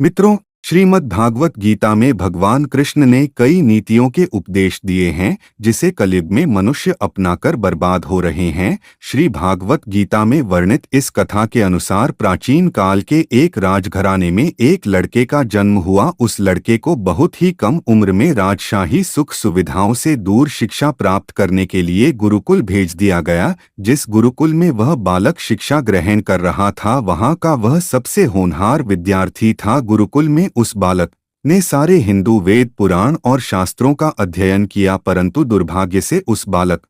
मित्रों, श्रीमद् भागवत गीता में भगवान कृष्ण ने कई नीतियों के उपदेश दिए हैं जिसे कलयुग में मनुष्य अपनाकर बर्बाद हो रहे हैं। श्री भागवत गीता में वर्णित इस कथा के अनुसार प्राचीन काल के एक राजघराने में एक लड़के का जन्म हुआ। उस लड़के को बहुत ही कम उम्र में राजशाही सुख सुविधाओं से दूर शिक्षा प्राप्त करने के लिए गुरुकुल भेज दिया गया। जिस गुरुकुल में वह बालक शिक्षा ग्रहण कर रहा था, वहां का वह सबसे होनहार विद्यार्थी था। गुरुकुल में उस बालक ने सारे हिंदू वेद पुराण और शास्त्रों का अध्ययन किया, परंतु दुर्भाग्य से उस बालक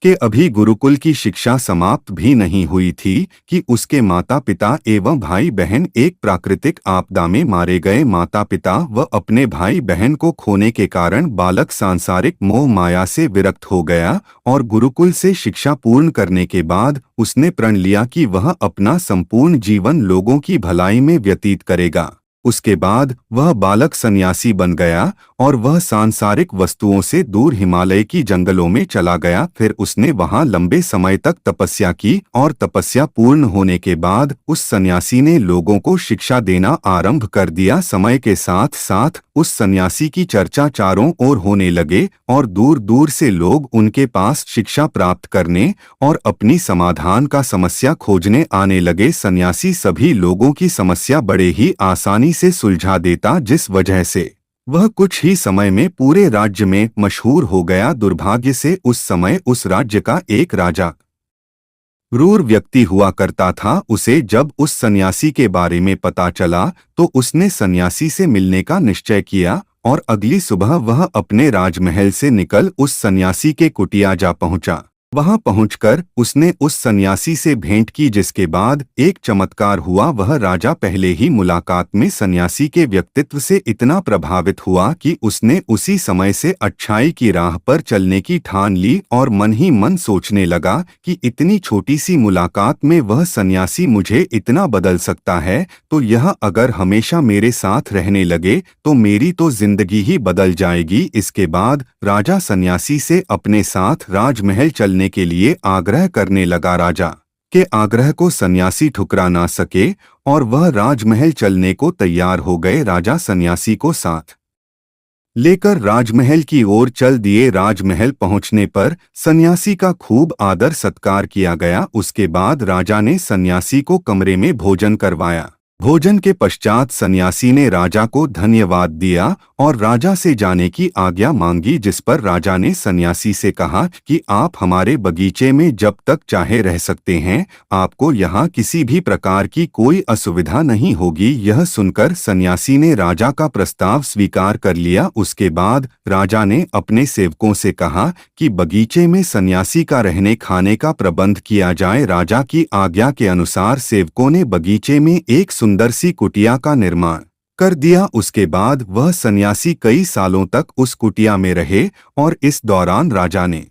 के अभी गुरुकुल की शिक्षा समाप्त भी नहीं हुई थी कि उसके माता पिता एवं भाई बहन एक प्राकृतिक आपदा में मारे गए। माता पिता व अपने भाई बहन को खोने के कारण बालक सांसारिक मोह माया से विरक्त हो गया और गुरुकुल से शिक्षा पूर्ण करने के बाद उसने प्रण लिया कि वह अपना संपूर्ण जीवन लोगों की भलाई में व्यतीत करेगा। उसके बाद वह बालक सन्यासी बन गया और वह सांसारिक वस्तुओं से दूर हिमालय की जंगलों में चला गया। फिर उसने वहां लंबे समय तक तपस्या की और तपस्या पूर्ण होने के बाद उस सन्यासी ने लोगों को शिक्षा देना आरंभ कर दिया। समय के साथ साथ उस सन्यासी की चर्चा चारों ओर होने लगे और दूर दूर से लोग उनके पास शिक्षा प्राप्त करने और अपनी समाधान का समस्या खोजने आने लगे। सन्यासी सभी लोगों की समस्या बड़े ही आसानी से सुलझा देता, जिस वजह से वह कुछ ही समय में पूरे राज्य में मशहूर हो गया। दुर्भाग्य से उस समय उस राज्य का एक राजा क्रूर व्यक्ति हुआ करता था। उसे जब उस सन्यासी के बारे में पता चला तो उसने सन्यासी से मिलने का निश्चय किया और अगली सुबह वह अपने राजमहल से निकल उस सन्यासी के कुटिया जा पहुंचा। वहां पहुंचकर उसने उस सन्यासी से भेंट की, जिसके बाद एक चमत्कार हुआ। वह राजा पहले ही मुलाकात में सन्यासी के व्यक्तित्व से इतना प्रभावित हुआ कि उसने उसी समय से अच्छाई की राह पर चलने की ठान ली और मन ही मन सोचने लगा कि इतनी छोटी सी मुलाकात में वह सन्यासी मुझे इतना बदल सकता है, तो यह अगर हमेशा मेरे साथ रहने लगे तो मेरी तो जिंदगी ही बदल जाएगी। इसके बाद राजा सन्यासी से अपने साथ राजमहल चलने के लिए आग्रह करने लगा। राजा के आग्रह को सन्यासी ठुकरा ना सके और वह राजमहल चलने को तैयार हो गए। राजा सन्यासी को साथ लेकर राजमहल की ओर चल दिए। राजमहल पहुंचने पर सन्यासी का खूब आदर सत्कार किया गया। उसके बाद राजा ने सन्यासी को कमरे में भोजन करवाया। भोजन के पश्चात सन्यासी ने राजा को धन्यवाद दिया और राजा से जाने की आज्ञा मांगी, जिस पर राजा ने सन्यासी से कहा कि आप हमारे बगीचे में जब तक चाहे रह सकते हैं, आपको यहाँ किसी भी प्रकार की कोई असुविधा नहीं होगी। यह सुनकर सन्यासी ने राजा का प्रस्ताव स्वीकार कर लिया। उसके बाद राजा ने अपने सेवकों से कहा कि बगीचे में सन्यासी का रहने खाने का प्रबंध किया जाए। राजा की आज्ञा के अनुसार सेवकों ने बगीचे में एक सुंदर सी कुटिया का निर्माण कर दिया। उसके बाद वह सन्यासी कई सालों तक उस कुटिया में रहे और इस दौरान राजा ने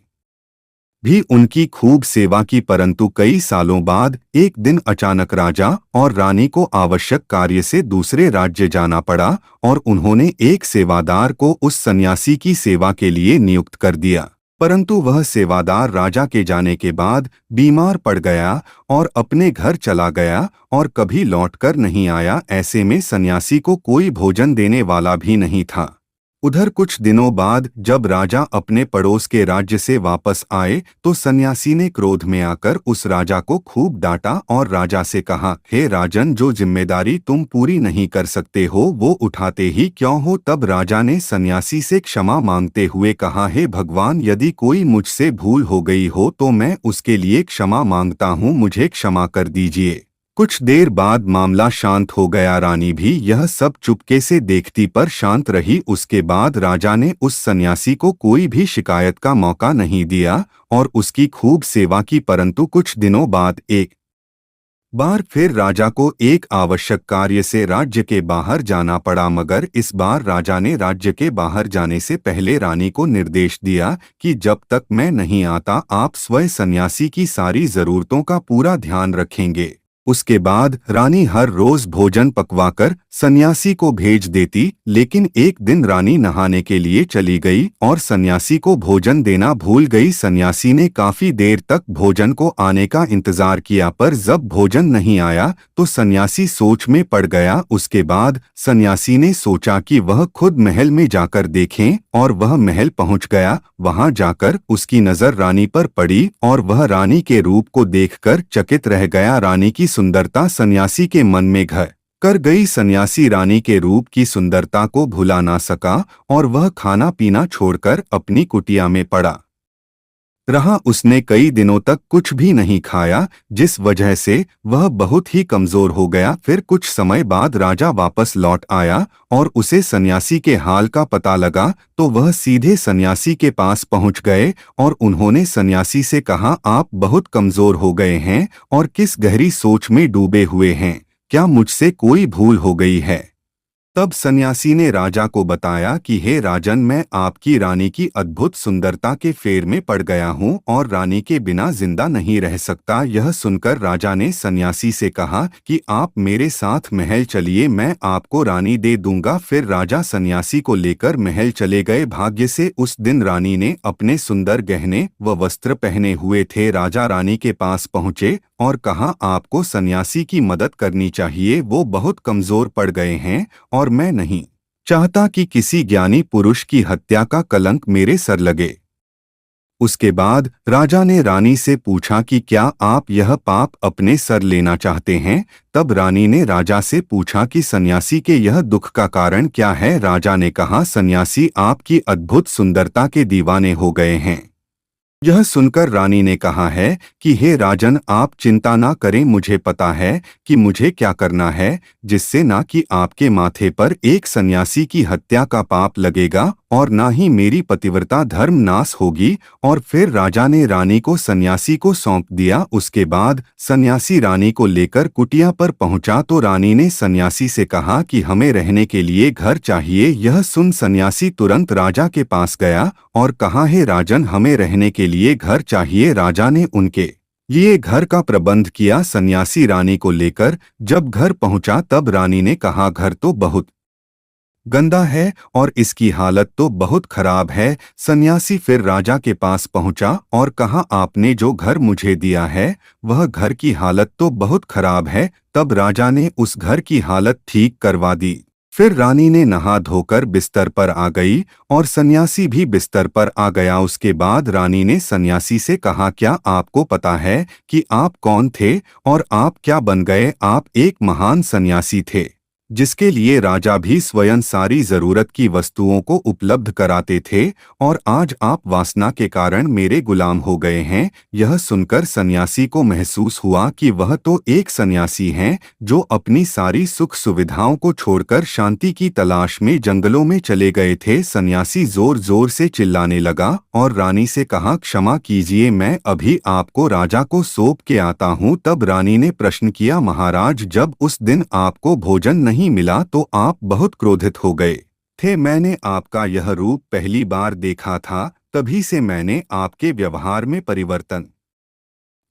भी उनकी खूब सेवा की। परंतु कई सालों बाद एक दिन अचानक राजा और रानी को आवश्यक कार्य से दूसरे राज्य जाना पड़ा और उन्होंने एक सेवादार को उस सन्यासी की सेवा के लिए नियुक्त कर दिया। परंतु वह सेवादार राजा के जाने के बाद बीमार पड़ गया और अपने घर चला गया और कभी लौटकर नहीं आया। ऐसे में सन्यासी को कोई भोजन देने वाला भी नहीं था। उधर कुछ दिनों बाद जब राजा अपने पड़ोस के राज्य से वापस आए तो सन्यासी ने क्रोध में आकर उस राजा को खूब डांटा और राजा से कहा, हे राजन, जो जिम्मेदारी तुम पूरी नहीं कर सकते हो वो उठाते ही क्यों हो। तब राजा ने सन्यासी से क्षमा मांगते हुए कहा, हे भगवान, यदि कोई मुझसे भूल हो गई हो तो मैं उसके लिए क्षमा मांगता हूँ, मुझे क्षमा कर दीजिए। कुछ देर बाद मामला शांत हो गया। रानी भी यह सब चुपके से देखती पर शांत रही। उसके बाद राजा ने उस सन्यासी को कोई भी शिकायत का मौका नहीं दिया और उसकी खूब सेवा की। परंतु कुछ दिनों बाद एक बार फिर राजा को एक आवश्यक कार्य से राज्य के बाहर जाना पड़ा, मगर इस बार राजा ने राज्य के बाहर जाने से पहले रानी को निर्देश दिया कि जब तक मैं नहीं आता आप स्वयं सन्यासी की सारी जरूरतों का पूरा ध्यान रखेंगे। उसके बाद रानी हर रोज भोजन पकवाकर सन्यासी को भेज देती, लेकिन एक दिन रानी नहाने के लिए चली गई और सन्यासी को भोजन देना भूल गई। सन्यासी ने काफी देर तक भोजन को आने का इंतजार किया, पर जब भोजन नहीं आया तो सन्यासी सोच में पड़ गया। उसके बाद सन्यासी ने सोचा कि वह खुद महल में जाकर देखें, और वह महल पहुंच गया। वहां जाकर उसकी नजर रानी पर पड़ी और वह रानी के रूप को देखकर चकित रह गया। रानी की सुंदरता सन्यासी के मन में घर कर गई। सन्यासी रानी के रूप की सुंदरता को भुला ना सका और वह खाना पीना छोड़कर अपनी कुटिया में पड़ा रहा। उसने कई दिनों तक कुछ भी नहीं खाया, जिस वजह से वह बहुत ही कमजोर हो गया। फिर कुछ समय बाद राजा वापस लौट आया और उसे सन्यासी के हाल का पता लगा, तो वह सीधे सन्यासी के पास पहुंच गए और उन्होंने सन्यासी से कहा, आप बहुत कमजोर हो गए हैं और किस गहरी सोच में डूबे हुए हैं, क्या मुझसे कोई भूल हो गई है? तब सन्यासी ने राजा को बताया कि हे राजन, मैं आपकी रानी की अद्भुत सुंदरता के फेर में पड़ गया हूँ और रानी के बिना जिंदा नहीं रह सकता। यह सुनकर राजा ने सन्यासी से कहा कि आप मेरे साथ महल चलिए, मैं आपको रानी दे दूंगा। फिर राजा सन्यासी को लेकर महल चले गए। भाग्य से उस दिन रानी ने अपने सुंदर गहने व वस्त्र पहने हुए थे। राजा रानी के पास पहुँचे और कहा, आपको सन्यासी की मदद करनी चाहिए, वो बहुत कमजोर पड़ गए हैं और मैं नहीं चाहता कि किसी ज्ञानी पुरुष की हत्या का कलंक मेरे सर लगे। उसके बाद राजा ने रानी से पूछा कि क्या आप यह पाप अपने सर लेना चाहते हैं? तब रानी ने राजा से पूछा कि सन्यासी के यह दुख का कारण क्या है? राजा ने कहा, सन्यासी आपकी अद्भुत सुंदरता के दीवाने हो गए हैं। यह सुनकर रानी ने कहा है कि हे राजन, आप चिंता ना करें, मुझे पता है कि मुझे क्या करना है, जिससे ना कि आपके माथे पर एक सन्यासी की हत्या का पाप लगेगा और ना ही मेरी पतिव्रता धर्म नाश होगी। और फिर राजा ने रानी को सन्यासी को सौंप दिया। उसके बाद सन्यासी रानी को लेकर कुटिया पर पहुंचा तो रानी ने सन्यासी से कहा कि हमें रहने के लिए घर चाहिए। यह सुन सन्यासी तुरंत राजा के पास गया और कहा, हे राजन, हमें रहने के लिए घर चाहिए। राजा ने उनके लिए घर का प्रबंध किया। सन्यासी रानी को लेकर जब घर पहुंचा तब रानी ने कहा, घर तो बहुत गंदा है और इसकी हालत तो बहुत खराब है। सन्यासी फिर राजा के पास पहुंचा और कहा, आपने जो घर मुझे दिया है वह घर की हालत तो बहुत खराब है। तब राजा ने उस घर की हालत ठीक करवा दी। फिर रानी ने नहा धोकर बिस्तर पर आ गई और सन्यासी भी बिस्तर पर आ गया। उसके बाद रानी ने सन्यासी से कहा, क्या आपको पता है कि आप कौन थे और आप क्या बन गए? आप एक महान सन्यासी थे, जिसके लिए राजा भी स्वयं सारी जरूरत की वस्तुओं को उपलब्ध कराते थे, और आज आप वासना के कारण मेरे गुलाम हो गए हैं। यह सुनकर सन्यासी को महसूस हुआ कि वह तो एक सन्यासी हैं जो अपनी सारी सुख सुविधाओं को छोड़कर शांति की तलाश में जंगलों में चले गए थे। सन्यासी जोर जोर से चिल्लाने लगा और रानी से कहा, क्षमा कीजिए, मैं अभी आपको राजा को सौंप के आता हूँ। तब रानी ने प्रश्न किया, महाराज, जब उस दिन आपको भोजन नहीं मिला तो आप बहुत क्रोधित हो गए थे। मैंने आपका यह रूप पहली बार देखा था, तभी से मैंने आपके व्यवहार में परिवर्तन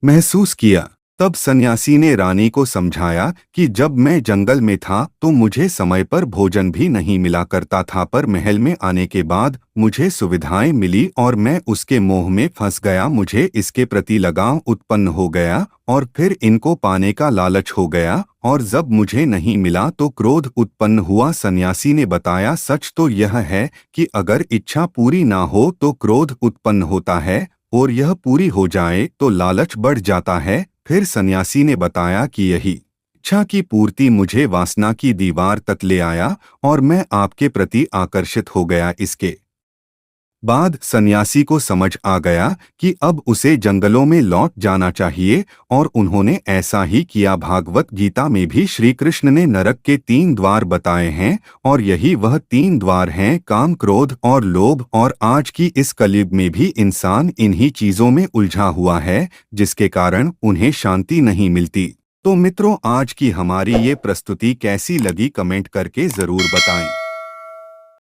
महसूस किया। तब सन्यासी ने रानी को समझाया कि जब मैं जंगल में था तो मुझे समय पर भोजन भी नहीं मिला करता था, पर महल में आने के बाद मुझे सुविधाएं मिली और मैं उसके मोह में फंस गया। मुझे इसके प्रति लगाव उत्पन्न हो गया और फिर इनको पाने का लालच हो गया, और जब मुझे नहीं मिला तो क्रोध उत्पन्न हुआ। सन्यासी ने बताया, सच तो यह है कि अगर इच्छा पूरी ना हो तो क्रोध उत्पन्न होता है और यह पूरी हो जाए तो लालच बढ़ जाता है। फिर सन्यासी ने बताया कि यही इच्छा की पूर्ति मुझे वासना की दीवार तक ले आया और मैं आपके प्रति आकर्षित हो गया। इसके बाद सन्यासी को समझ आ गया कि अब उसे जंगलों में लौट जाना चाहिए और उन्होंने ऐसा ही किया। भागवत गीता में भी श्री कृष्ण ने नरक के 3 द्वार बताए हैं और यही वह 3 द्वार हैं, काम, क्रोध और लोभ। और आज की इस कलयुग में भी इंसान इन्हीं चीजों में उलझा हुआ है, जिसके कारण उन्हें शांति नहीं मिलती। तो मित्रों, आज की हमारी ये प्रस्तुति कैसी लगी कमेंट करके जरूर बताएं।